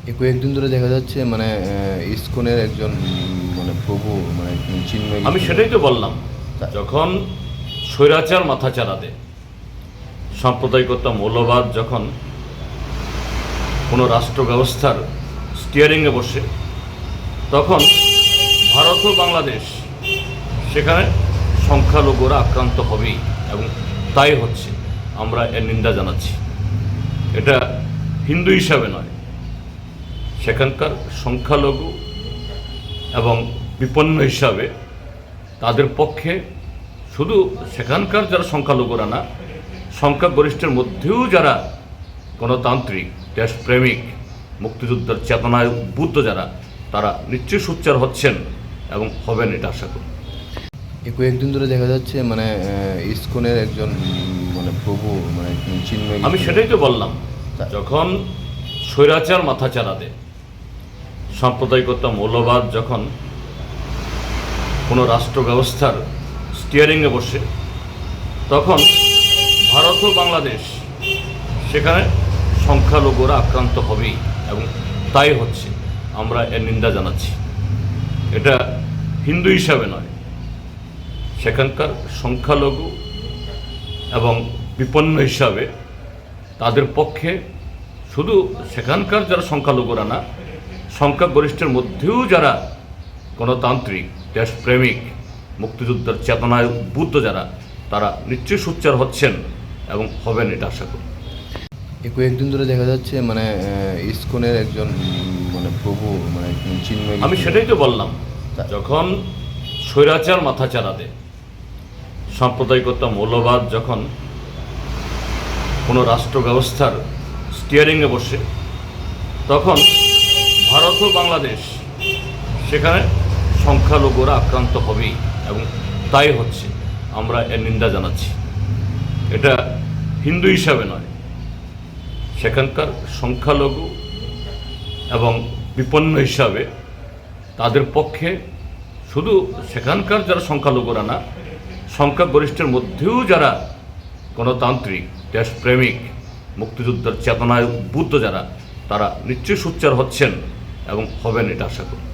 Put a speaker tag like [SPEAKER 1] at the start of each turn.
[SPEAKER 1] এই কয়েকদিন ধরে দেখা যাচ্ছে মানে ইসকনের একজন মানে প্রভু মানে চিন্ময়
[SPEAKER 2] আমি সেটাই তো বললাম, যখন স্বৈরাচার মাথা চাড়াতে সাম্প্রদায়িকতা মৌলবাদ যখন কোনো রাষ্ট্র ব্যবস্থার স্টিয়ারিংয়ে বসে, তখন ভারত ও বাংলাদেশ সেখানে সংখ্যালঘুরা আক্রান্ত হবেই, এবং তাই হচ্ছে। আমরা এর নিন্দা জানাচ্ছি। এটা হিন্দু হিসাবে নয়, সেখানকার সংখ্যালঘু এবং বিপন্ন হিসাবে তাদের পক্ষে, শুধু সেখানকার যারা সংখ্যালঘুরা না, সংখ্যাগরিষ্ঠের মধ্যেও যারা গণতান্ত্রিক দেশপ্রেমিক মুক্তিযুদ্ধের চেতনায় উদ্বুদ্ধ যারা, তারা নিশ্চয়ই সোচ্চার হচ্ছেন এবং হবেন, এটা আশা করি।
[SPEAKER 1] এই কয়েকদিন ধরে দেখা যাচ্ছে মানে ইসকনের একজন মানে প্রভু মানে চিন্ময়
[SPEAKER 2] আমি সেটাই তো বললাম, যখন স্বৈরাচার মাথা চাড়াতে সাম্প্রদায়িকতা মৌলবাদ যখন কোনো রাষ্ট্র ব্যবস্থার স্টিয়ারিংয়ে বসে, তখন ভারত ও বাংলাদেশ সেখানে সংখ্যালঘুরা আক্রান্ত হবেই, এবং তাই হচ্ছে। আমরা এর নিন্দা জানাচ্ছি। এটা হিন্দু হিসাবে নয়, সেখানকার সংখ্যালঘু এবং বিপন্ন হিসাবে তাদের পক্ষে, শুধু সেখানকার যারা সংখ্যালঘুরা না, সংখ্যাগরিষ্ঠের মধ্যেও যারা গণতান্ত্রিক দেশপ্রেমিক মুক্তিযুদ্ধের চেতনায় উদ্বুদ্ধ যারা, তারা নিশ্চয়ই সোচ্চার হচ্ছেন এবং হবেন, এটা আশা করি।
[SPEAKER 1] এই কয়েকদিন ধরে দেখা যাচ্ছে মানে ইসকনের একজন মানে প্রভু মানে চিন্ময়
[SPEAKER 2] আমি সেটাই তো বললাম, যখন স্বৈরাচার মাথা চাড়াতে সাম্প্রদায়িকতা মৌলবাদ যখন কোনো রাষ্ট্র ব্যবস্থার স্টিয়ারিংয়ে বসে, তখন ভারত ও বাংলাদেশ সেখানে সংখ্যালঘুরা আক্রান্ত হবেই, এবং তাই হচ্ছে। আমরা এর নিন্দা জানাচ্ছি। এটা হিন্দু হিসাবে নয়, সেখানকার সংখ্যালঘু এবং বিপন্ন হিসাবে তাদের পক্ষে, শুধু সেখানকার যারা সংখ্যালঘুরা না, সংখ্যাগরিষ্ঠের মধ্যেও যারা গণতান্ত্রিক দেশপ্রেমিক মুক্তিযুদ্ধের চেতনায় উদ্বুদ্ধ যারা, তারা নিশ্চয়ই সোচ্চার হচ্ছেন এবং হবেন, এটা আশা করি।